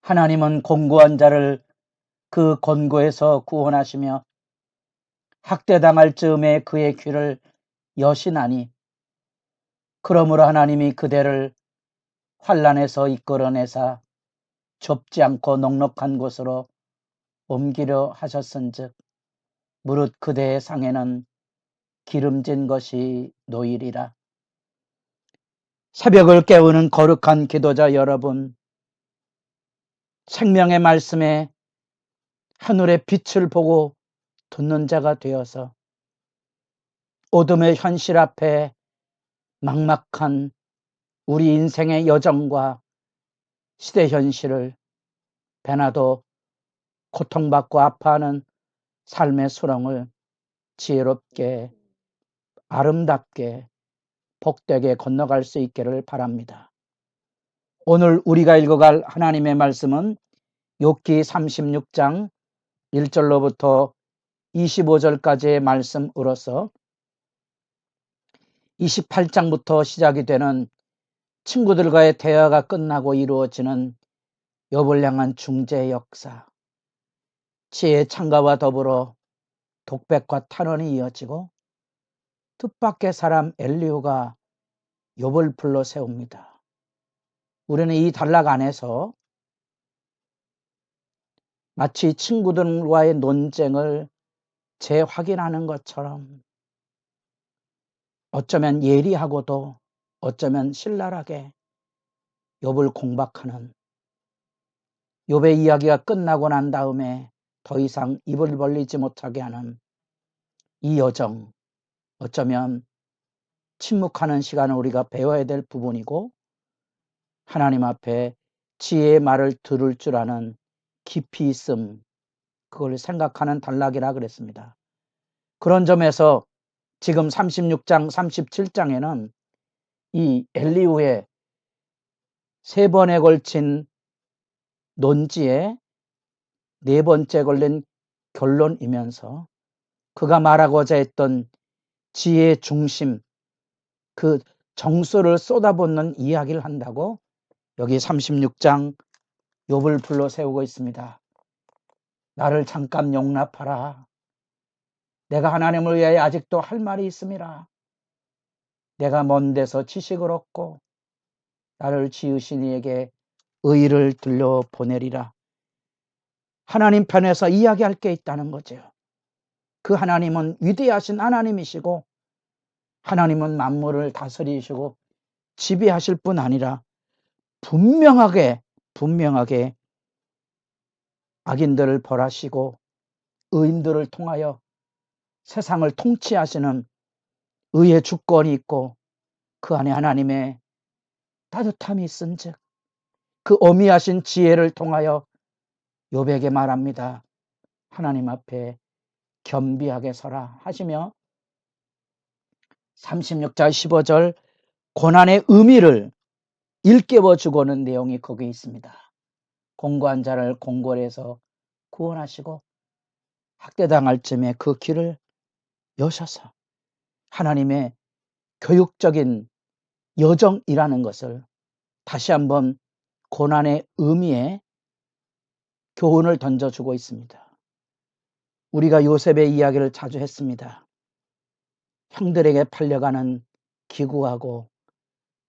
하나님은 곤고한 자를 그 곤고에서 구원하시며 학대당할 즈음에 그의 귀를 여시나니, 그러므로 하나님이 그대를 환난에서 이끌어내사 좁지 않고 넉넉한 곳으로 옮기려 하셨은즉 무릇 그대의 상에는 기름진 것이 놓이리라. 새벽을 깨우는 거룩한 기도자 여러분, 생명의 말씀에 하늘의 빛을 보고 듣는 자가 되어서 어둠의 현실 앞에 막막한 우리 인생의 여정과 시대 현실을 배나도 고통받고 아파하는 삶의 수렁을 지혜롭게, 아름답게, 복되게 건너갈 수 있기를 바랍니다. 오늘 우리가 읽어갈 하나님의 말씀은 욥기 36장 1절로부터 25절까지의 말씀으로서 28장부터 시작이 되는 친구들과의 대화가 끝나고 이루어지는 욥을 향한 중재 역사, 지혜의 창가와 더불어 독백과 탄원이 이어지고 뜻밖의 사람 엘리후가 욥을 불러 세웁니다. 우리는 이 단락 안에서 마치 친구들과의 논쟁을 재확인하는 것처럼 어쩌면 예리하고도 어쩌면 신랄하게 욥을 공박하는, 욥의 이야기가 끝나고 난 다음에 더 이상 입을 벌리지 못하게 하는 이 여정, 어쩌면 침묵하는 시간을 우리가 배워야 될 부분이고 하나님 앞에 지혜의 말을 들을 줄 아는 깊이 있음, 그걸 생각하는 단락이라 그랬습니다. 그런 점에서 지금 36장, 37장에는 이 엘리후의 세 번에 걸친 논지에 네 번째 걸린 결론이면서 그가 말하고자 했던 지혜의 중심, 그 정수를 쏟아붓는 이야기를 한다고 여기 36장 욥을 불러 세우고 있습니다. 나를 잠깐 용납하라. 내가 하나님을 위하여 아직도 할 말이 있음이라. 내가 먼 데서 지식을 얻고 나를 지으신 이에게 의를 들려보내리라. 하나님 편에서 이야기할 게 있다는 거죠. 그 하나님은 위대하신 하나님이시고 하나님은 만물을 다스리시고 지배하실 뿐 아니라 분명하게 악인들을 벌하시고 의인들을 통하여 세상을 통치하시는 의의 주권이 있고 그 안에 하나님의 따뜻함이 있은즉 그 어미하신 지혜를 통하여 욥에게 말합니다. 하나님 앞에 겸비하게 서라 하시며 36절 15절 고난의 의미를 일깨워 주고는 내용이 거기에 있습니다. 공고한 자를 공고에서 구원하시고 학대당할 쯤에 그 길을 여셔서 하나님의 교육적인 여정이라는 것을 다시 한번 고난의 의미에 교훈을 던져주고 있습니다. 우리가 요셉의 이야기를 자주 했습니다. 형들에게 팔려가는 기구하고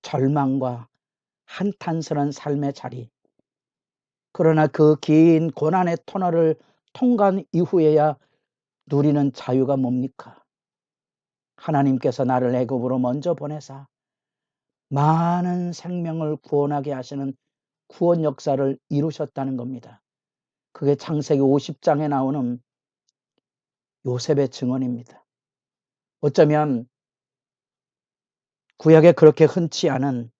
절망과 한탄스러운 삶의 자리, 그러나 그 긴 고난의 터널을 통과한 이후에야 누리는 자유가 뭡니까? 하나님께서 나를 애굽으로 먼저 보내사 많은 생명을 구원하게 하시는 구원 역사를 이루셨다는 겁니다. 그게 창세기 50장에 나오는 요셉의 증언입니다. 어쩌면 구약에 그렇게 흔치 않은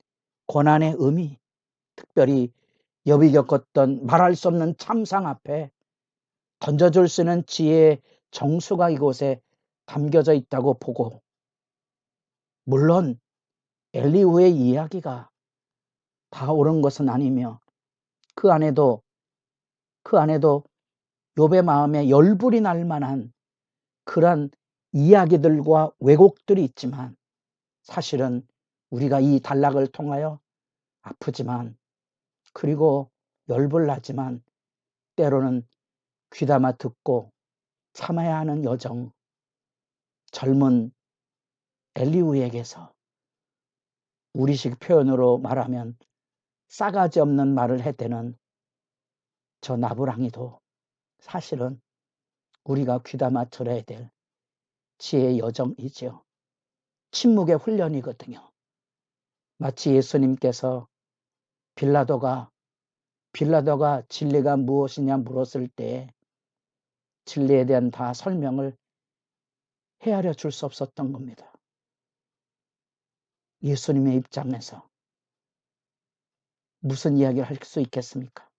고난의 의미, 특별히 욥이 겪었던 말할 수 없는 참상 앞에 던져줄 수 있는 지혜의 정수가 이곳에 담겨져 있다고 보고, 물론 엘리후의 이야기가 다 옳은 것은 아니며 그 안에도 욥의 마음에 열불이 날 만한 그런 이야기들과 왜곡들이 있지만 사실은 우리가 이 단락을 통하여 아프지만 그리고 열불나지만 때로는 귀담아 듣고 참아야 하는 여정, 젊은 엘리후에게서 우리식 표현으로 말하면 싸가지 없는 말을 해대는 저 나부랑이도 사실은 우리가 귀담아 들어야 될 지혜의 여정이지요. 침묵의 훈련이거든요. 마치 예수님께서 빌라도가 진리가 무엇이냐 물었을 때 진리에 대한 다 설명을 헤아려 줄 수 없었던 겁니다. 예수님의 입장에서 무슨 이야기를 할 수 있겠습니까?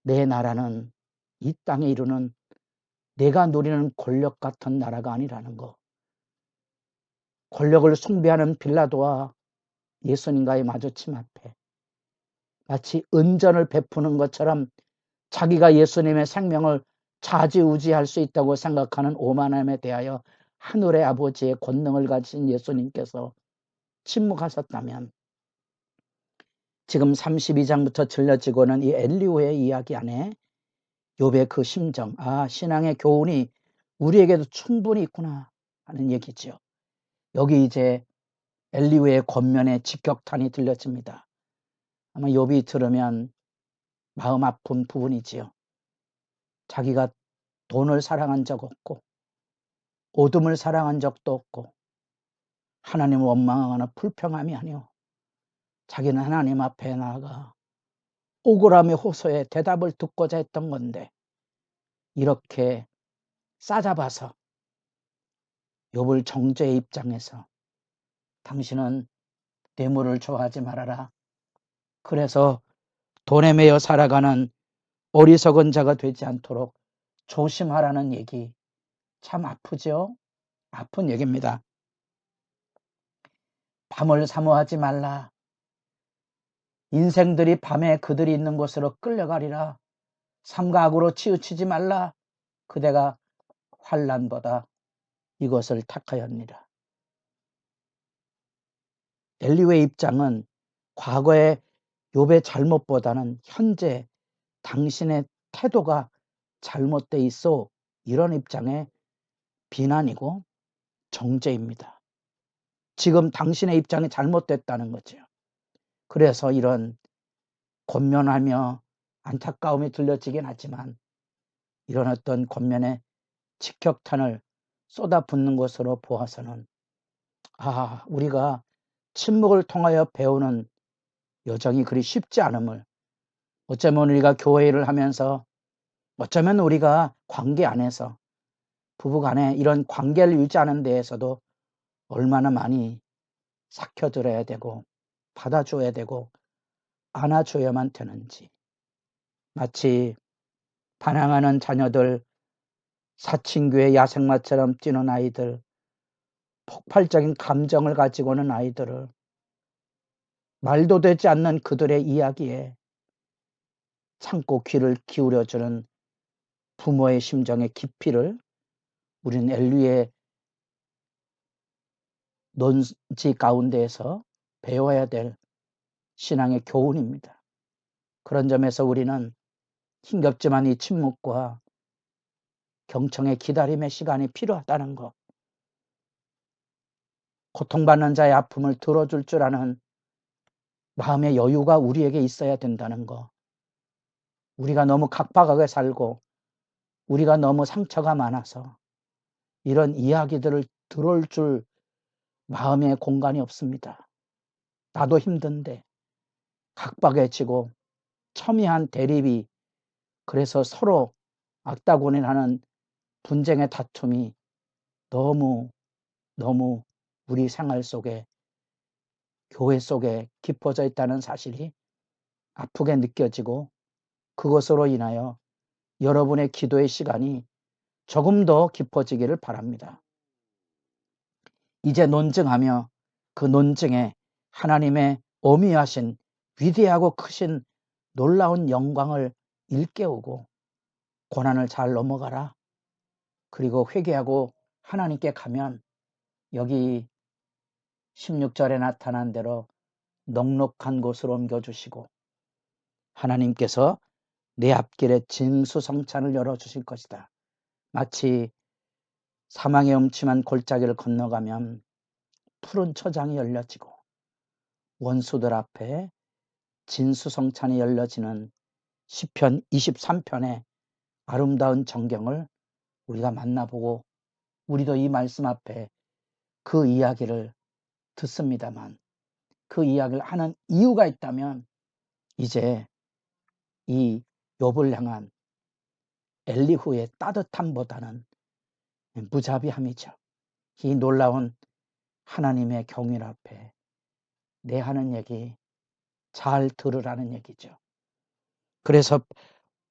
내 나라는 이 땅에 이루는 내가 누리는 권력 같은 나라가 아니라는 거. 권력을 숭배하는 빌라도와 예수님과의 마주침 앞에 마치 은전을 베푸는 것처럼 자기가 예수님의 생명을 좌지우지할 수 있다고 생각하는 오만함에 대하여 하늘의 아버지의 권능을 가진 예수님께서 침묵하셨다면 지금 32장부터 들려지고는 이 엘리후의 이야기 안에 욥의 그 심정, 신앙의 교훈이 우리에게도 충분히 있구나 하는 얘기죠. 여기 이제 엘리후의 권면의 직격탄이 들려집니다. 아마 욥이 들으면 마음 아픈 부분이지요. 자기가 돈을 사랑한 적 없고 어둠을 사랑한 적도 없고 하나님을 원망하거나 불평함이 아니오. 자기는 하나님 앞에 나아가 억울함의 호소에 대답을 듣고자 했던 건데 이렇게 싸잡아서 욥을 정죄의 입장에서 당신은 뇌물을 좋아하지 말아라. 그래서 돈에 매여 살아가는 어리석은 자가 되지 않도록 조심하라는 얘기 참 아프죠? 아픈 얘기입니다. 밤을 사모하지 말라. 인생들이 밤에 그들이 있는 곳으로 끌려가리라. 삼가 악으로 치우치지 말라. 그대가 환난보다 이것을 택하였느니라. 엘리후의 입장은 과거의 욥의 잘못보다는 현재 당신의 태도가 잘못돼 있어 이런 입장의 비난이고 정죄입니다. 지금 당신의 입장이 잘못됐다는 거죠. 그래서 이런 권면하며 안타까움이 들려지긴 하지만 이런 어떤 권면의 직격탄을 쏟아붓는 것으로 보아서는 우리가 침묵을 통하여 배우는 여정이 그리 쉽지 않음을 어쩌면 우리가 교회 일을 하면서 어쩌면 우리가 관계 안에서 부부간에 이런 관계를 유지하는 데에서도 얼마나 많이 삭혀들어야 되고 받아줘야 되고 안아줘야만 되는지 마치 반항하는 자녀들 사친교의 야생마처럼 뛰는 아이들 폭발적인 감정을 가지고 오는 아이들을 말도 되지 않는 그들의 이야기에 참고 귀를 기울여주는 부모의 심정의 깊이를 우리는 엘리의 논지 가운데에서 배워야 될 신앙의 교훈입니다. 그런 점에서 우리는 힘겹지만 이 침묵과 경청의 기다림의 시간이 필요하다는 것, 고통받는 자의 아픔을 들어줄 줄 아는 마음의 여유가 우리에게 있어야 된다는 것, 우리가 너무 각박하게 살고 우리가 너무 상처가 많아서 이런 이야기들을 들을 줄 마음의 공간이 없습니다. 나도 힘든데 각박해지고 첨예한 대립이 그래서 서로 악다구니하는 분쟁의 다툼이 너무 우리 생활 속에 교회 속에 깊어져 있다는 사실이 아프게 느껴지고 그것으로 인하여 여러분의 기도의 시간이 조금 더 깊어지기를 바랍니다. 이제 논증하며 그 논증에 하나님의 어미하신 위대하고 크신 놀라운 영광을 일깨우고 고난을 잘 넘어가라. 그리고 회개하고 하나님께 가면 여기 16절에 나타난 대로 넉넉한 곳으로 옮겨주시고 하나님께서 내 앞길에 진수성찬을 열어주실 것이다. 마치 사망의 음침한 골짜기를 건너가면 푸른 초장이 열려지고 원수들 앞에 진수성찬이 열려지는 시편 23편의 아름다운 전경을 우리가 만나보고 우리도 이 말씀 앞에 그 이야기를 듣습니다만 그 이야기를 하는 이유가 있다면 이제 이 욥을 향한 엘리후의 따뜻함보다는 무자비함이죠. 이 놀라운 하나님의 경륜 앞에 내 하는 얘기 잘 들으라는 얘기죠. 그래서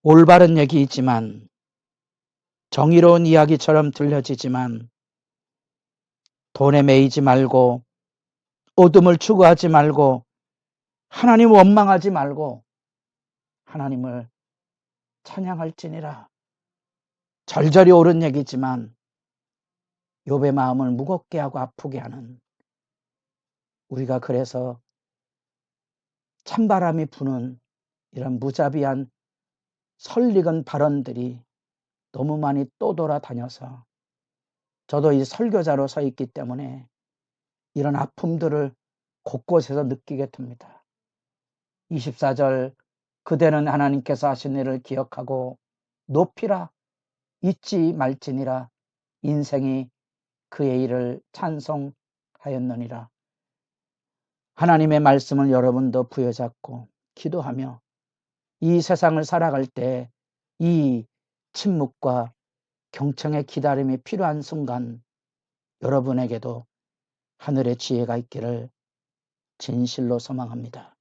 올바른 얘기이지만 정의로운 이야기처럼 들려지지만 돈에 매이지 말고 어둠을 추구하지 말고 하나님 원망하지 말고 하나님을 찬양할지니라. 절절히 옳은 얘기지만 욥의 마음을 무겁게 하고 아프게 하는 우리가 그래서 찬바람이 부는 이런 무자비한 설익은 발언들이 너무 많이 떠돌아다녀서 저도 이 설교자로 서 있기 때문에 이런 아픔들을 곳곳에서 느끼게 됩니다. 24절 그대는 하나님께서 하신 일을 기억하고 높이라 잊지 말지니라 인생이 그의 일을 찬송하였느니라. 하나님의 말씀을 여러분도 부여잡고 기도하며 이 세상을 살아갈 때 이 침묵과 경청의 기다림이 필요한 순간 여러분에게도 하늘의 지혜가 있기를 진실로 소망합니다.